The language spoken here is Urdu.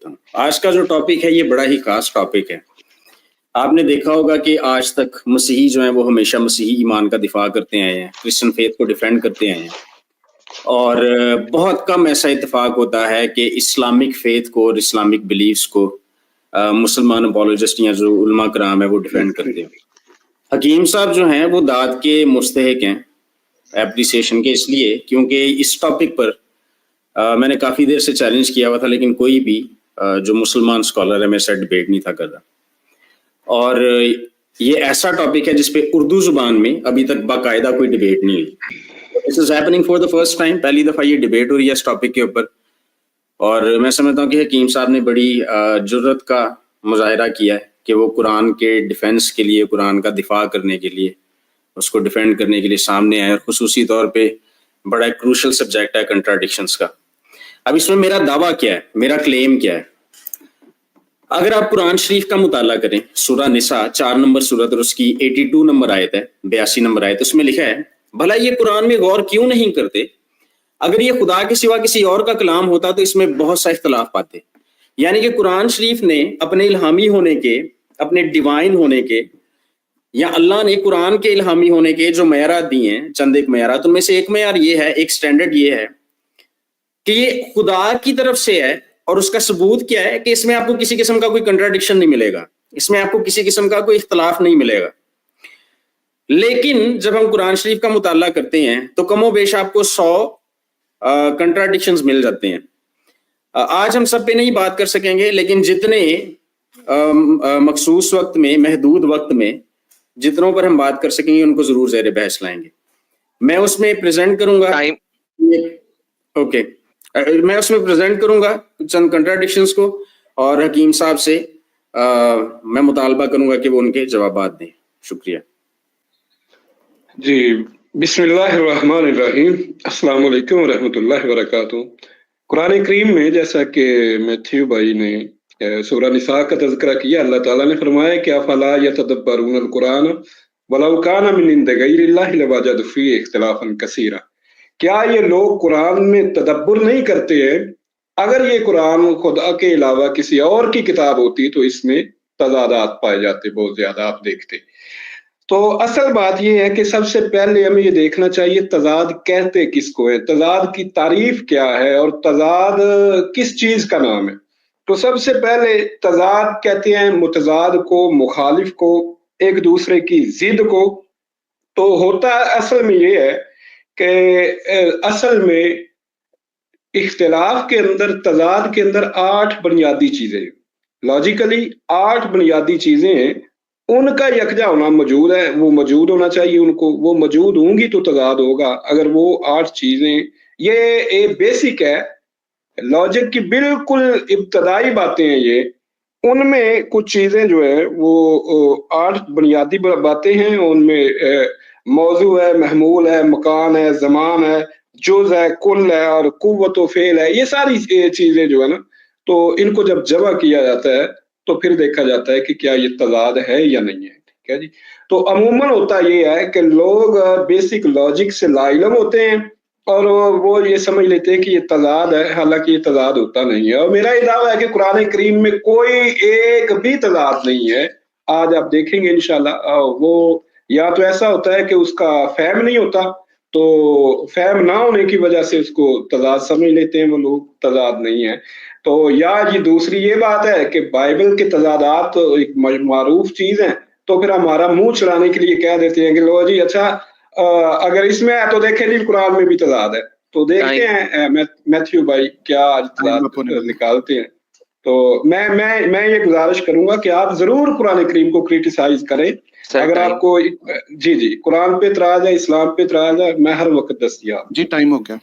کرتا ہوں. آج کا جو ٹاپک ہے یہ بڑا ہی خاص ٹاپک ہے. آپ نے دیکھا ہوگا کہ آج تک مسیحی جو ہیں وہ ہمیشہ مسیحی ایمان کا دفاع کرتے آئے ہیں, کرسچن فیتھ کو ڈیفینڈ کرتے آئے ہیں, اور بہت کم ایسا اتفاق ہوتا ہے کہ اسلامک فیتھ کو اور اسلامک بلیفز کو مسلمان اپولوجسٹ یا جو علماء کرام ہیں وہ ڈیفینڈ کرتے ہیں. حکیم صاحب جو ہیں وہ داد کے مستحق ہیں اپریسیشن کے, اس لیے کیونکہ اس ٹاپک پر میں نے کافی دیر سے چیلنج کیا ہوا تھا, لیکن کوئی بھی جو مسلمان اسکالر ہے میرے ساتھ ڈبیٹ نہیں تھا کر رہا. اور یہ ایسا ٹاپک ہے جس پہ اردو زبان میں ابھی تک باقاعدہ کوئی ڈبیٹ نہیں ہوئی. This is happening for the first time. پہلی دفعہ یہ ڈبیٹ ہو رہی ہے اس ٹاپک کے اوپر, اور میں سمجھتا ہوں کہ حکیم صاحب نے بڑی جرت کا مظاہرہ کیا ہے کہ وہ قرآن کے ڈیفینس کے لیے, قرآن کا دفاع کرنے کے لیے, اس کو ڈیفینڈ کرنے کے لیے سامنے آئے, اور خصوصی طور پہ بڑا ایک کروشل سبجیکٹ ہے کنٹراڈکشنز کا. اب اس میں میرا دعویٰ کیا ہے, میرا کلیم کیا ہے؟ اگر آپ قرآن شریف کا مطالعہ کریں, سورہ نساء 4 نمبر سورت اور اس کی 82 نمبر آیت ہے, 82 نمبر آیت, اس میں لکھا ہے بھلا یہ قرآن میں غور کیوں نہیں کرتے؟ اگر یہ خدا کے سوا کسی اور کا کلام ہوتا تو اس میں بہت سا اختلاف پاتے. یعنی کہ قرآن شریف نے اپنے الہامی ہونے کے, اپنے ڈیوائن ہونے کے, یا اللہ نے قرآن کے الہامی ہونے کے جو معیارات دیے ہیں, چند ایک معیارات, ان میں سے ایک معیار یہ ہے, ایک سٹینڈرڈ یہ ہے کہ یہ خدا کی طرف سے ہے, اور اس کا ثبوت کیا ہے کہ اس میں آپ کو کسی قسم کا کوئی کنٹراڈکشن نہیں ملے گا, اس میں آپ کو کسی قسم کا کوئی اختلاف نہیں ملے گا. لیکن جب ہم قرآن شریف کا مطالعہ کرتے ہیں تو کم و بیش آپ کو 100 کنٹراڈکشنز مل جاتے ہیں. آج ہم سب پہ نہیں بات کر سکیں گے, لیکن جتنے مخصوص وقت میں, محدود وقت میں جتنوں پر ہم بات کر سکیں گے ان کو ضرور زیر بحث لائیں گے. میں اس میں پریزنٹ کروں گا میں اس میں پریزنٹ کروں گا چند کنٹراڈکشنز کو, اور حکیم صاحب سے میں مطالبہ کروں گا کہ وہ ان کے جوابات دیں. شکریہ. جی, بسم اللہ الرحمن الرحیم. السلام علیکم ورحمۃ اللہ وبرکاتہ. قرآن کریم میں جیسا کہ میتھیو بھائی نے سورہ نساء کا تذکرہ کیا, اللہ تعالیٰ نے فرمایا کہ افلا یتدبرون القرآن ولو کان من عند غیر اللہ لوجدوا فیہ اختلافا کثیرا. کیا یہ لوگ قرآن میں تدبر نہیں کرتے ہیں؟ اگر یہ قرآن خدا کے علاوہ کسی اور کی کتاب ہوتی تو اس میں تضادات پائے جاتے, بہت زیادہ آپ دیکھتے. تو اصل بات یہ ہے کہ سب سے پہلے ہمیں یہ دیکھنا چاہیے تضاد کہتے کس کو ہے, تضاد کی تعریف کیا ہے, اور تضاد کس چیز کا نام ہے. تو سب سے پہلے تضاد کہتے ہیں متضاد کو, مخالف کو, ایک دوسرے کی ضد کو. تو ہوتا اصل میں یہ ہے کہ اصل میں اختلاف کے اندر, تضاد کے اندر 8 بنیادی چیزیں, لاجیکلی 8 بنیادی چیزیں ہیں, ان کا یکجا ہونا موجود ہے, وہ موجود ہونا چاہیے ان کو, وہ موجود ہوں گی تو تضاد ہوگا. اگر وہ 8 چیزیں, یہ ایک بیسک ہے, لاجک کی بالکل ابتدائی باتیں ہیں یہ, ان میں کچھ چیزیں جو ہے وہ 8 بنیادی باتیں ہیں. ان میں موضوع ہے, محمول ہے, مکان ہے, زمان ہے, جز ہے, کل ہے, اور قوت و فعل ہے. یہ ساری چیزیں جو ہے نا, تو ان کو جب جمع کیا جاتا ہے تو پھر دیکھا جاتا ہے کہ کیا یہ تضاد ہے یا نہیں ہے. ٹھیک ہے جی. تو عموماً ہوتا یہ ہے کہ لوگ بیسک لاجک سے لا علم ہوتے ہیں اور وہ یہ سمجھ لیتے ہیں کہ یہ تضاد ہے, حالانکہ یہ تضاد ہوتا نہیں ہے. اور میرا یہ دعویٰ ہے کہ قرآن کریم میں کوئی ایک بھی تضاد نہیں ہے. آج آپ دیکھیں گے انشاءاللہ, وہ یا تو ایسا ہوتا ہے کہ اس کا فہم نہیں ہوتا, تو فہم نہ ہونے کی وجہ سے اس کو تضاد سمجھ لیتے ہیں وہ لوگ, تضاد نہیں ہے. تو یا یہ دوسری یہ بات ہے کہ بائبل کے تضادات ایک معروف چیز ہیں, تو پھر ہمارا منہ چلانے کے لیے کہہ دیتے ہیں کہ لو جی اچھا اگر اس میں ہے تو دیکھیں جی قرآن میں بھی تضاد ہے. تو دیکھتے ہیں میتھیو بھائی کیا تضاد نکالتے ہیں. تو میں یہ گزارش کروں گا کہ آپ ضرور قرآن کریم کو کریٹیسائز کریں. اگر آپ کو جی قرآن پہ اعتراض ہے, اسلام پہ اعتراض ہے, میں ہر وقت دستیاب. جی ٹائم ہو گیا.